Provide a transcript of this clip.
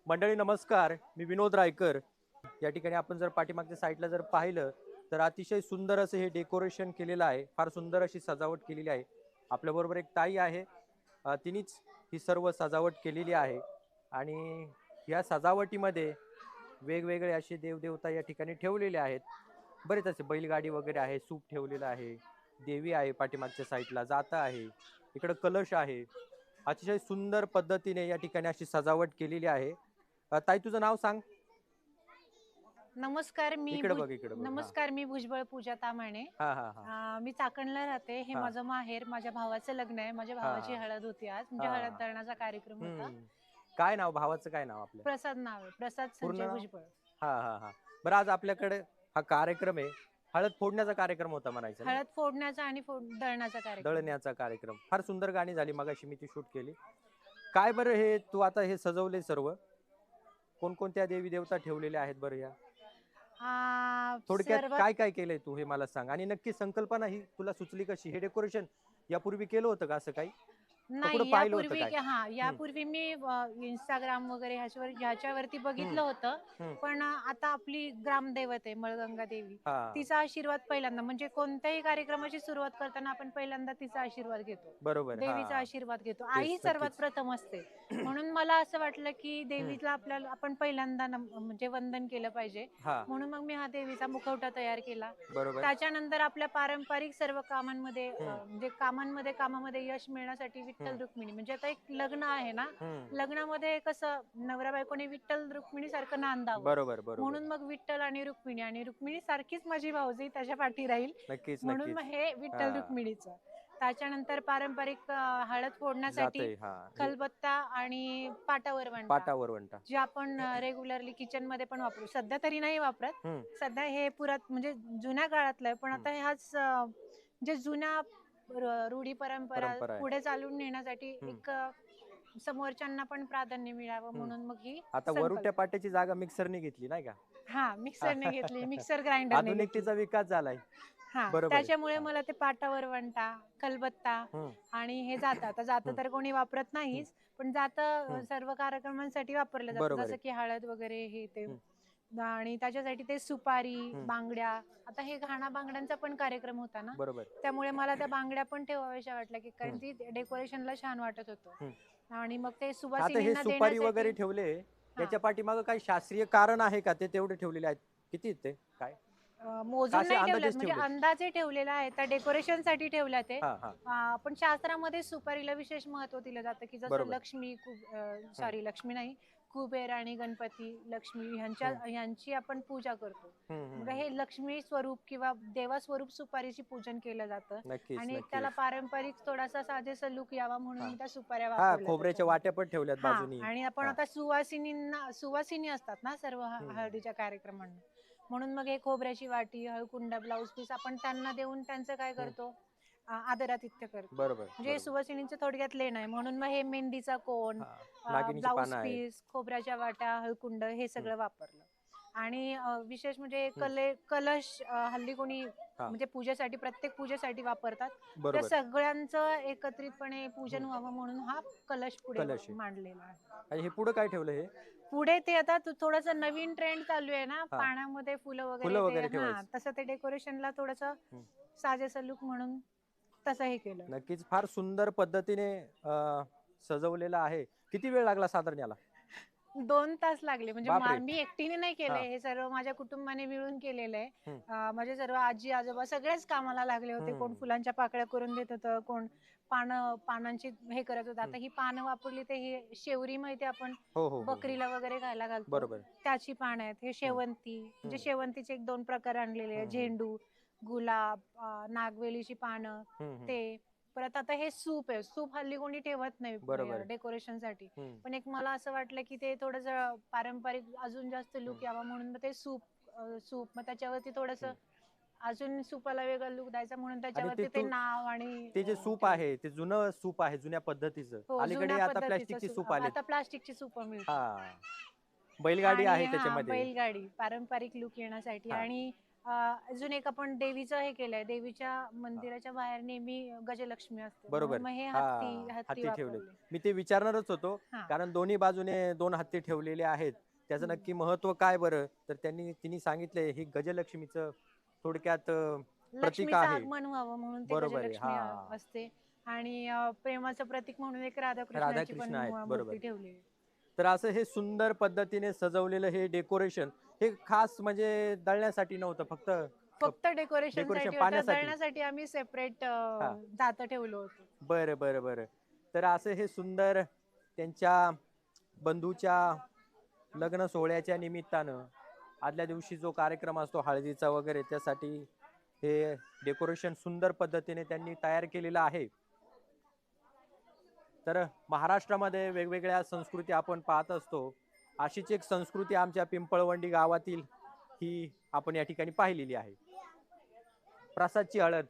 मंडळी नमस्कार, मी विनोद रायकर. या ठिकाणी आपण जर पाठीमागच्या साईडला जर पाहिलं तर अतिशय सुंदर असं हे डेकोरेशन केलेलं आहे. फार सुंदर अशी सजावट केलेली आहे. आपल्याबरोबर एक ताई आहे. तिनेच ही सर्व सजावट केलेली आहे आणि या सजावटीमध्ये वेगवेगळे असे देवदेवता या ठिकाणी ठेवलेले आहेत. बरेच असे बैलगाडी वगैरे आहे, सूप ठेवलेलं आहे, देवी आहे पाठीमागच्या साईडला, जाता आहे, इकडं कलश आहे. अतिशय सुंदर पद्धतीने या ठिकाणी अशी सजावट केलेली आहे. ताई तुझं नाव सांग. नमस्कार इकडे बघ, इकडे बघ. हा नमस्कार, मी भुजबळ पूजा तामाणे. हा हा हा मी चाकणला राहते. हे हा माझं माहेर. माझ्या भावाचं लग्न आहे. माझ्या हा भावाची हळद होती आज, म्हणजे हा हळद दळण्याचा कार्यक्रम होता. काय नाव भावाचं, काय नाव आपल्या प्रसाद नाव आहे, प्रसाद पूर्ण संजय नाव? भुजबळ. हा हा हा बरं, आज आपल्याकडे हा कार्यक्रम आहे. हळद फोडण्याचा कार्यक्रम होता म्हणायचा ना? हळद फोडण्याचा आणि दळण्याचा कार्यक्रम. दळण्याचा कार्यक्रम. फार सुंदर गाणी झाली, मगाशी मी ती शूट केली. काय बरं, हे तू आता हे सजवले सर्व कोणकोणत्या देवी देवता ठेवलेल्या आहेत बरं? या थोडक्यात सर्व काय काय केलंय तू हे मला सांग, आणि नक्की संकल्पना ही तुला सुचली कशी? हे डेकोरेशन यापूर्वी केलं होतं का असं काही? का कुठं नाही, पाहिलं होतं यापूर्वी काय? यापूर्वी मी इंस्टाग्राम वगैरे ह्याच्यावरती हम्म बघितलं होतं. हम्म पण आता आपली ग्रामदैवत आहे मळगंगा देवी, हा तिचा आशीर्वाद पहिल्यांदा, म्हणजे कोणत्याही कार्यक्रमाची सुरुवात करताना आपण पहिल्यांदा तिचा आशीर्वाद घेतो, बरोबर. हा देवीचा आशीर्वाद घेतो. आई तेच सर्वात नक्कीच. प्रथम असते. म्हणून मला असं वाटलं की हम्म देवीला आपल्याला आपण पहिल्यांदा म्हणजे वंदन केलं पाहिजे. हा म्हणून मग मी हा देवीचा मुखवटा तयार केला. बरोबर. त्याच्यानंतर आपल्या पारंपरिक सर्व कामांमध्ये हम्म म्हणजे कामामध्ये यश मिळण्यासाठी विठ्ठल हम्म रुक्मिणी, म्हणजे आता एक लग्न आहे ना, हम्म लग्नामध्ये कसं नवरा बायकोने विठ्ठल रुक्मिणी सारखं नांदावं. बरोबर बरोबर. म्हणून मग विठ्ठल आणि रुक्मिणी सारखीच माझी भाऊजी त्याच्या पाठी राहील. नक्कीच म्हणून नक्कीच. मग हे हा विठ्ठल रुक्मिणीचं. त्याच्यानंतर पारंपरिक हळद फोडण्यासाठी जाते. हा हे खलबत्ता आणि पाटावर वंटा, पाटावर वंटा. जे आपण रेग्युलरली किचन मध्ये पण वापरू. सध्या तरी नाही वापरत. हम्म सध्या हे म्हणजे जुन्या काळातलं आहे, पण हम्म आता ह्याच जे जुन्या रूढी परंपरा परंपरा आहे. पुढे चालून नेण्यासाठी हम्म एक समोरच्यांना पण प्राधान्य मिळावं, हम्म म्हणून मग ही आता वरुट्या संकल्पना. पाट्याची जागा मिक्सरने घेतली नाही का? मिक्सरने घेतली, मिक्सर ग्राइंडरने घेतली. आधुनिकतेचा विकास झालाय. बरोबर आहे. त्याच्यामुळे हा मला ते पाटावर वंटा, खलबत्ता हम्म आणि हे जातं. आता जातं हम्म तर कोणी वापरत हम्म नाहीच, पण जातं हम्म सर्व कार्यक्रमांसाठी वापरलं जातं, बरोबर जसं आहे. की हळद वगैरे हे ते. हम्म आणि त्याच्यासाठी ते सुपारी, हम्म बांगड्या. आता हे घाणा बांगड्यांचा पण कार्यक्रम होता ना, बरोबर. त्यामुळे मला त्या बांगड्या पण ठेवाव्याशा वाटल्या, की कारण हम्म ती डेकोरेशनला छान वाटत हम्म होतं. आणि मग ते आता हे सुवासिनींना सुपारी देण्यासाठी. वगैरे ठेवले, हा याच्या पाठीमागं काही शास्त्रीय कारण आहे का? ते तेवढे ठेवलेले आहेत, किती आहेत ते काय? का मोजून असे नाही ठेवल्यात, अंदाजेच म्हणजे ठेवलेत? अंदाजे ठेवलेला आहे, त्या डेकोरेशन साठी ठेवल्या ते. हा हा पण शास्त्रामध्ये सुपारीला विशेष महत्व दिलं जातं, की जसं बरोबर. हम्म लक्ष्मी नाही, कुबेर आणि गणपती लक्ष्मी हम्म ह्यांची आपण पूजा करतो. मग हम्म हे लक्ष्मी स्वरूप किंवा देवा स्वरूप सुपारीची पूजन केलं जातं. नक्कीच आणि त्याला नक्कीच. पारंपरिक थोडासा साजेसा लुक यावा हा म्हणून त्या सुपाऱ्या हा वापरल्या खोबऱ्याच्या त्याच्यामध्ये. वाट्या पण ठेवल्यात बाजूनी. आणि आपण हा आता सुवासिनी असतात ना सर्व हम्म हळदीच्या कार्यक्रमांना, म्हणून मग हे खोबऱ्याची वाटी, हळकुंड, ब्लाऊज पीस आपण त्यांना देऊन त्यांचं काय हम्म करतो, आदरातिथ्य करतो. बरोबर म्हणजे बरोबर. सुवासिनींचं थोडक्यात लेण आहे. म्हणून मग हे मेहंदीचा कोन, हा नागिनीची ब्लाऊज पानं आहेत. पीस, खोबऱ्याच्या वाट्या, हळकुंड हे हम्म सगळं वापरलं. आणि विशेष म्हणजे हम्म कलश हल्ली कोणी हा म्हणजे प्रत्येक पूजेसाठी वापरतात. त्या बरोबर. सगळ्यांचं एकत्रितपणे पूजन हम्म व्हावं म्हणून हा कलश पुढे कलश आहे. मांडलेला आहे. आणि हे पुढं काय ठेवलं हे? पुढे ते आता थोडस नवीन ट्रेंड चालू आहे ना, हा पाण्यामध्ये फुलं वगैरे फुलं ते, वगैरे ठेवायचं. तसं ते डेकोरेशनला थोडस हम्म. साजेसं लुक म्हणून तसं हे केलं. नक्कीच फार सुंदर पद्धतीने सजवलेलं आहे. किती वेळ लागला साधारण याला? 2 तास लागले, म्हणजे बापरे. मी एकटीने नाही केले, हा हे सर्व माझ्या कुटुंबाने मिळून केलेलं आहे. हम्म माझे सर्व आजी आजोबा सगळेच कामाला लागले होते. कोण हम्म फुलांच्या पाकळ्या करून देत होतं, कोण पानांची हे करत होतं. हम्म आता ही पानं वापरली ते ही शेवरी माहिती आपण हो हो हो हो बकरीला वगैरे खायला घालतो, बरोबर. त्याची पानं आहेत. हे हम्म शेवंती, म्हणजे हम्म शेवंतीचे 1-2 प्रकार आणलेले आहेत. हम्म झेंडू, गुलाब, नागवेलीची पानं, हम्म ते. परत आता हे सूप आहे. सूप हल्ली कोणी ठेवत नाही बरोबर. डेकोरेशन साठी, हम्म पण एक मला असं वाटलं की ते थोडस पारंपरिक अजून जास्त हम्म लुक यावा म्हणून मग ते सूप मग त्याच्यावरती थोडस हम्म अजून सूपाला वेगळा लुक द्यायचा म्हणून आणि त्याच्यावरती ते नाव आणि ते जे सूप ठेवलं. आहे ते जुनं सूप आहे, जुन्या पद्धतीचं. हो, जुन्या अलीकडे आता पद्धतीचं प्लॅस्टिकची सूप सूप. आलेत. आता प्लास्टिकची सूप मिळतात. हा बैलगाडी आणि आहे त्याच्यामध्ये. बैलगाडी पारंपरिक लुक येण्यासाठी. हा आणि अजून एक आपण देवीचं हे केलंय, देवीच्या मंदिराच्या बाहेर नेहमी गजलक्ष्मी असते, बरोबर. म्हणून मग हे हा, हत्ती हत्ती हत्ती ठेवले. वापरले. मी ते विचारणारच होतो, हा. कारण दोन्ही बाजूने 2 हत्ती ठेवलेले आहेत. त्याचं हम्म. नक्की महत्त्व काय बरं? तर तिने सांगितलंय ही गजलक्ष्मीचं थोडक्यात प्रतीक लक्ष्मीचं आहे. आगमन व्हावं म्हणून ते बरोबर आहे. गजलक्ष्मी हां. असते. आणि प्रेमाचं प्रतीक म्हणून एक राधाकृष्णाची पण राधाकृष्ण आहेत. बरोबर. मूर्ती ठेवली आहे. तर असं हे सुंदर पद्धतीने सजवलेलं हे डेकोरेशन हे खास म्हणजे दळण्यासाठी नव्हतं, फक्त फक्त डेकोरेशन डेकोरेशन साठी होतं, पाहण्यासाठी. दळण्यासाठी आम्ही सेपरेट हां. जातं ठेवलं होतं. बरं, बरं, बरं. तर असं हे सुंदर त्यांच्या बंधूच्या लग्न सोहळ्याच्या निमित्तानं आदल्या दिवशी जो कार्यक्रम असतो हळदीचा वगैरे, त्यासाठी हे डेकोरेशन सुंदर पद्धतीने त्यांनी तयार केलेलं आहे. तर महाराष्ट्रामध्ये वेगवेगळ्या संस्कृती आपण पाहत असतो. अशीच एक संस्कृती आमच्या पिंपळवंडी गावातील ही आपण या ठिकाणी पाहिलेली आहे. प्रसादची हळद.